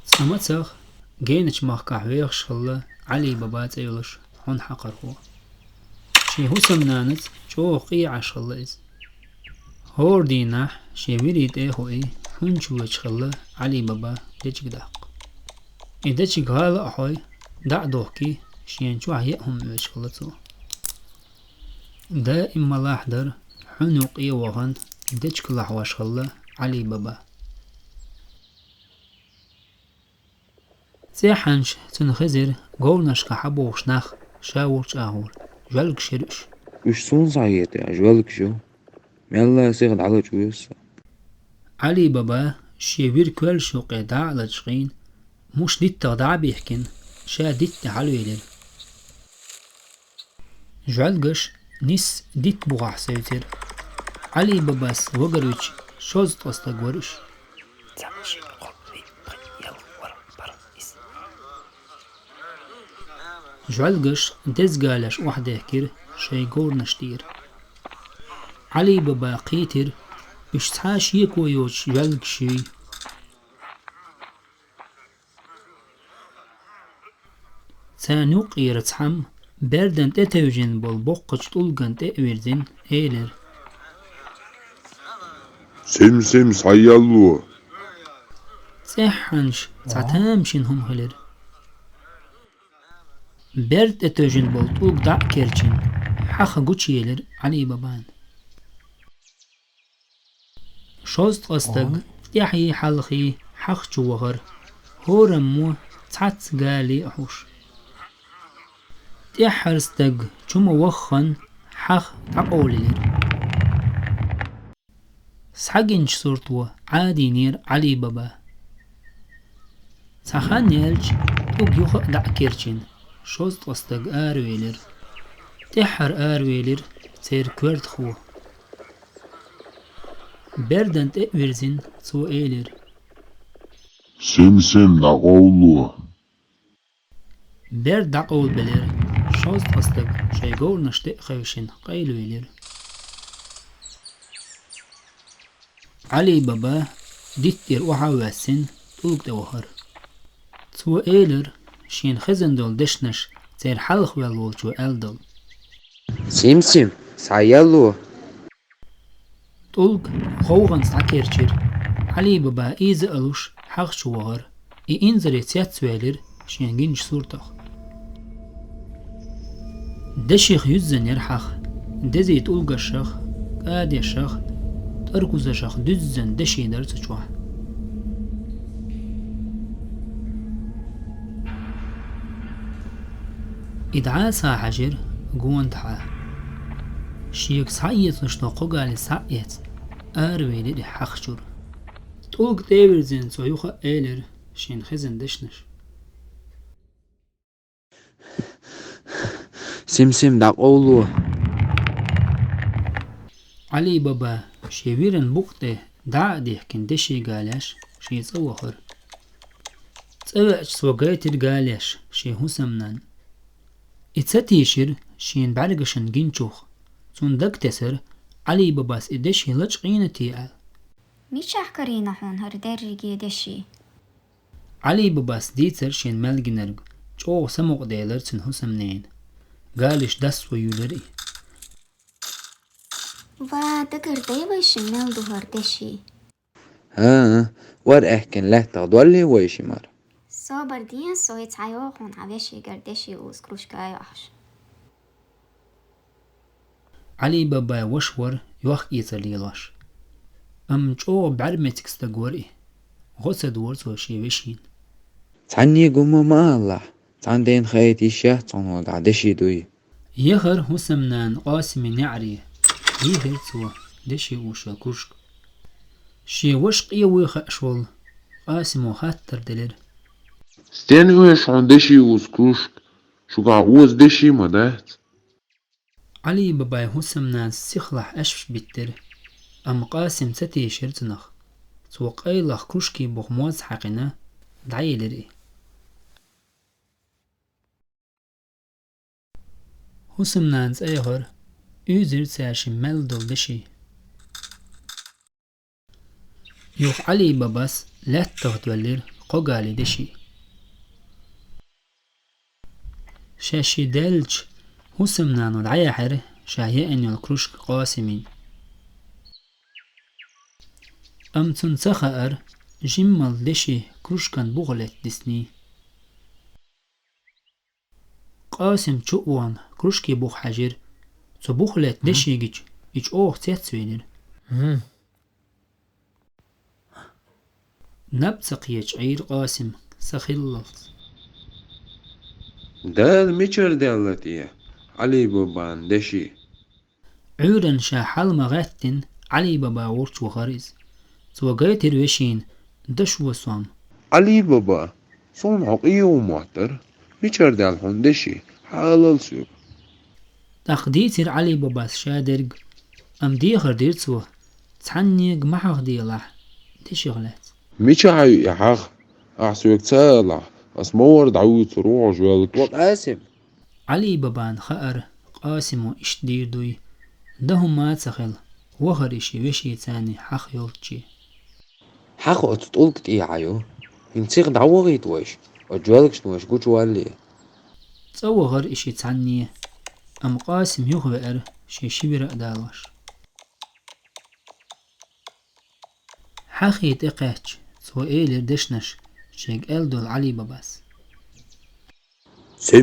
سمتسخ جينش مخكح ويخش الله علي بابات أيولش هون حقر هو شي هسم نانت شو قيع شلز هور دينح شي وريد هو هون شو وجخله علي بابا ديش قدق إدش قال أحوي دع دوكي شين شو عيهم وجخلته دائما لاحضر حنوق وهن ديش كل حواشخله علي بابا زيحنش تنخزر قولناش كحبوش نخ شاورش أهور جالك شرش وش صون صعيت يا جوالك شو يلا سيغد على جويس علي بابا شيبير كل شو قيداع لجغين مش ديت تغدع بيحكن شا ديت حلويلر جالقش نيس ديت بوغح سيوتر علي باباس وقروش شوز تستقورش جالقش دزقالش وحده كير شي قور نشتير علي بابا قيتر بش تحاش يكويوش جالق شي سانوق يرتحم بردن تتوجن بالبقش تلقن تأويرزن ايلر سمسم صيالو سحنش تعتامشن هم هلر برد تتوجن بالطوق دع كيرشن حخ قوتشيلر علي بابان شوست قصدق يحيي حلخي حخ جوهر هورمو تعت قالي أحوش تحرستق جم وخن حخ تعقولير سحقنش صورتو عادي نير علي بابا سخان يلج توق يخ دع كيرشن شوست قصدق آرويلر تحر آرويلر سير كورت خو بردن تأويرزن سو ايلر سمسم نقولو برد دعقول بلر شوست قصدق شي قول نشتق خيشن قيلويلر علي بابا ديتر وحواسن توق دوهر سو ايلر شين خزن دول دشنش سير حلخ والولشو ألدل سمسم صيالو طلق خوغن ساكيرشير علي بابا إيز ألوش حق شوهر إنزر يتسيات سوالر شين جنش صورتخ دشيخ يزن يرحخ دزي طلق الشخ قاد يشخ تركز شخ دزن دشي درس شوح إدعاء ساحجر قوان تحا شيك سعيت نشتاقو قال سعيت أروي لدي حخشر طوق تيبرزن سويوخا إيلر شين خزن دشنش سمسم دقولو علي بابا شيويرن بوقته دع ديحكن دشي قالش شي صوخر تسوأج سوقايتر قالش شي هسمنان اتساتيشر شين بعرقشن جنشوخ صندق تسر علي باباس إدشي لج قينة تيال ميش أحكرينا هون هردرجي دشي علي باباس ديتر شين مالجنرج جو سموق ديلر تن هسمنين قالش دس ويولري ودقر دايبا شمال دهر دشي ها ور احكن له تغدولي ويشمر صابر ديان سويت عيوخون عواشي قردشي وسكروش كايو أحش علي بابا وشور يوخ يتليلاش جو بعرمتك استقوري غسد ورس وشي وشين تعني قوم ما الله تعندين خيتي شاه تنود عدشي دوي يخر هسمنان قاسم نعري يهر سوا دشي وشا كرشك شي وشق يويخ أشول قاسم وخاتر دلر ستين ويش عن دشي وسكروشك شو قاعوز دشي مدات علي بابا هسمنان سيخلح أشفش بيتر أم قاسم ستي شرتنخ سوق أيلخ كرشكي بغموز حقنا دعيلري هسمنان سيهر يوزر ساشي ملدل دشي يوخ علي باباس لا تغتولر قوغالي دشي شاشي دلج هسمنانو العياحر شاهيئن الكروشك قاسمين أمتن سخأر جمال دشي كروشكان بغلت دسني قاسم چووان كروشكي بوخ حجر تو بغلت دشي جيج إج أوخ تيتسوينر نبتق يجعير قاسم سخلص دال ميشر دالتي علي بابان دشي عورن شا حال مغاتن علي بابا ورش وخارز تو قايتر وشين دش وصام علي بابا صون عقية ومعتر ميشر دال هون دشي حالل سوق تقديتر علي بابا شادرق أم ديخر ديرتسو تحنيق محق ديلاح دشي غلات ميشا عيو يحاق أحسوك تسالع أسمور دعوت روح جوالك وقاسم علي بابان خأر قاسم وإش دير دوي دهم ما تسخل وخر إشي وشي تاني حق يولتشي حقو تطولك إيه عيو ينسيق دعوغيت ويش وجوالك شنوش قوش والي تصوغر إشي تاني أم قاسم يخبئر شي شبر أدالوش حقي تقاتش سوئيل دشنش شيك ألدول علي باباس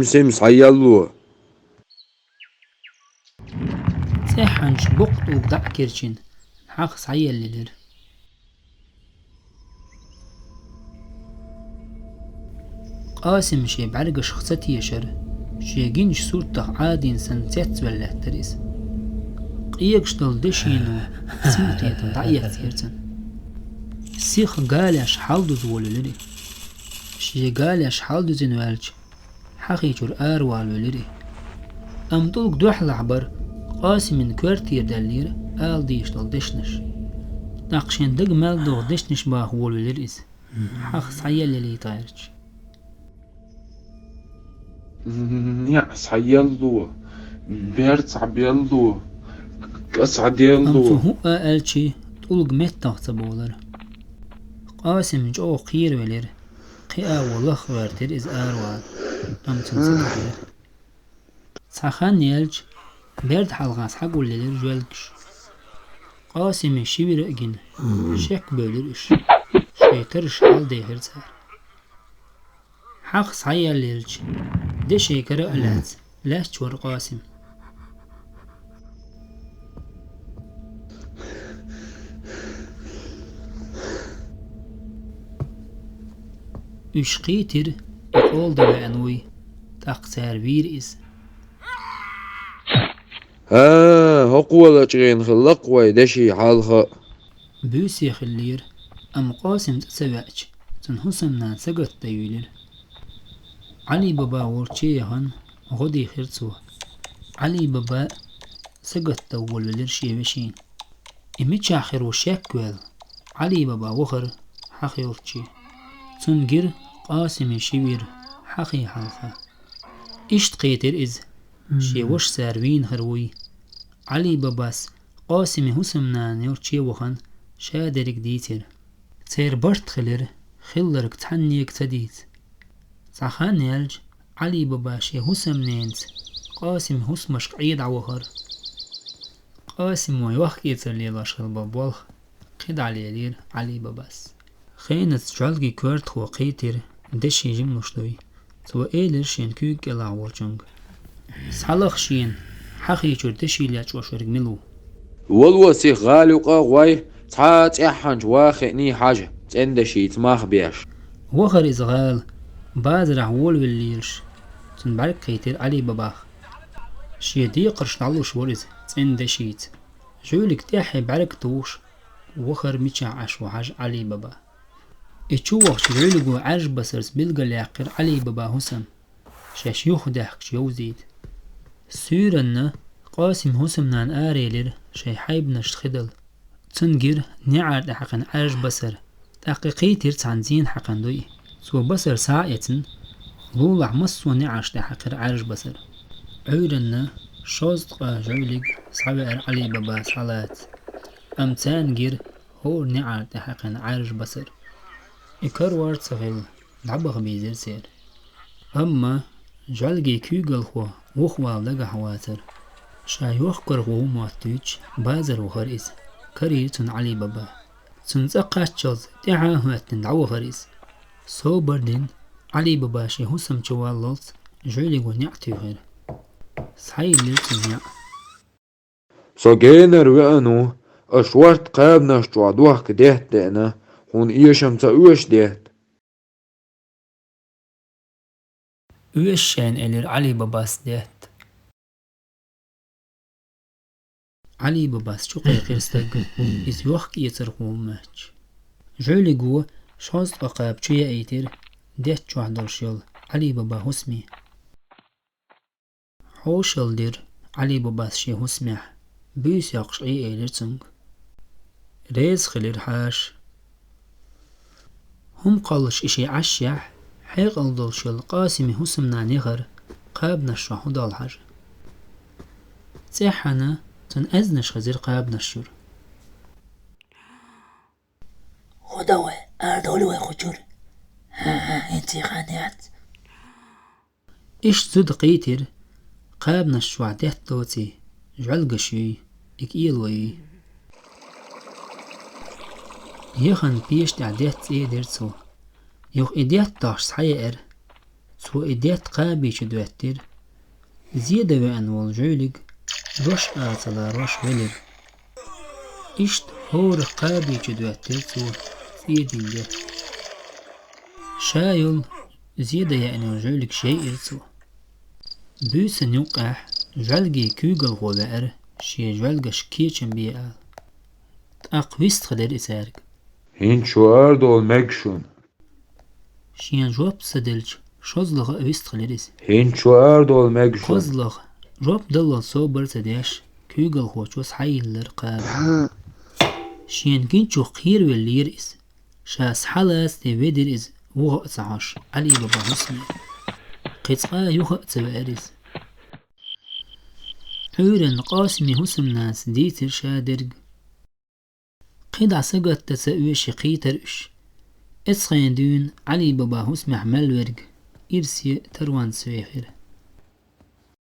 سم صيالو تحنش بقط وبدع كيرشين حق صعيل للر قاسم شي بعرق شخصتي يشر شي جنش صورته عادين سنتيت ولا تريس قيق شتل دشينو سمتيتن دعية تيرتن سيخ قالش حالدو زولو لري شي قالش حالدو زنوالج حقي جر والو لري أم طلق دوح العبر قاسم كوارتير دالير آل ديشتل دشنش ناقشين دق مال دوغ دشنش باه ولو لرئيس حق صعيال للي طايرج يا صيالو بيرت عبيالو كاس أم عديالو فهو آلشي طلق متاق تبولر قاسم جو قير ولر قيا والله خوارتير إز وال أم تنسكتير ساخان يلج بيرد حلغاس حق وللر جوالكش قاسم شبير أجن شك بولرش شيكرش حال ديهر سار حق صعيال ليلج دي شيكر ألات لاش تور قاسم اشقيتر يقول دبعنوي تقتار بير إز هقوة لجغين خلق ويدشي حالخ بوسي خلير أم قاسم تسبعش تنحسن سقط ديولر علي بابا ورشيهن غدي خرسو علي بابا سقط دول ولرشي بشين إمتش آخر وشاكوال علي بابا وخر حقي ورشي تنجر قاسم شبير حقي حالخا إشت قيتر إز شي وش ساروين هروي علي باباس قاسم حسمنان يورشي وخن شادرك ديتر تير برت خلر خلرك تحنيك تديت صحان يلج علي بابا شي حسمنانت قاسم حسمش قعيد عوهر قاسم ويوخ يتر ليلاش البابوالخ قيد علي لير علي باباس خينت جالجي كورت خو قيتر دشي جملوشتوي سوى إيلر شين كوك إلا عورجنگ سحلق شين حقي دشي لياش وشورك ملو والو سيخ غالي وقاغواي تحات إحانج واخئني حاجة تندشي تماخ بياش وخر إزغال بازرع وول والليلش تنبارك قيتر علي باباخ شي ديقرش نعلوش ورز تندشيت جولك تاحي بعرك توش وخر ميشا عش وحاج علي بابا اتشوخ شغلقو عرج بسرس بلغا لاقر علي بابا حسن شاش يخدح جوزيد سيرنا قاسم حسمنان آريلر شي حيب نشت خدل تنجر نعرد حقن عرج بسر تحقيقيتر تعنزين حقن دوي سو بسر ساعتن لولع مصو نعش حقر عرج بسر عورنا شوزق جولق صبر علي بابا صلاة أم تانجر هو نعرد حقن عرج بسر إكر وارد سهل لعبغ بيزر سير أما جلجي كيغل خو وخوال لغا حواتر شايوخ كرغو مواتوش بازر وخريز كرير تن علي بابا تن زقاشتشوز تعاهواتن دعو خريز سو بردين علي بابا شي حسم چواللت جولي ونعتي غير سحيل للتنيا Så gener vi nu, og svart krævner stod duak det denne, hun som så det. Ueshen eller Ali Babas det. Ali Babas شو قيرستق إذ يوخك يترقو ماتش جولي قوة شاز أقاب شوية أيتر ده شو عدرشيل علي بابا هسمي حوشل دير علي باباس شي هسمح بيس يقش أي إيلرتنج ريز خلير حاش هم قالش إشي عشيح حيق الدرشيل قاسمي هسمنا نغر قاب نشرحو دالحر تيحنا تن أزنش خزير قاب نشر خداوي أردولو خجور ها انتي خانيات إيش زود قيتر قاب نشو عدهت دوتي جعلقشي إك إيلوي يخن بيش تعدهت إيدرتو يوخ إديت تاش سحيئر سو إديت قابي شدواتر زيادة وأن والجولق روش آتلا روش ولر إشت هور قابي شدواتر سو زيادين جه شايل زيادة يعني والجولق شيء إرتو بوسن يوقع جلجي كوغل غولار شي جلجش كيچن بيال تأقويست خدر إسارق Hin şuar dol megşun. شيان جواب سدلج شوزلغ أويست خلريس Hin şuar dol megşun. قزلغ جواب دلل صوبر سداش كوغل خوچوس حيلر قاب شيان جنچو خير واللير إس شاس حلاس دي ودر إز وغا أتعاش علي بابا حسني قطعا يوغا أتباريز حورن قاسمي حسم ناس ديتر شادرق قيد عسقت تسأوش قيتر إش إسخين دون علي بابا حسم حمل ورق إرسي تروان سويخر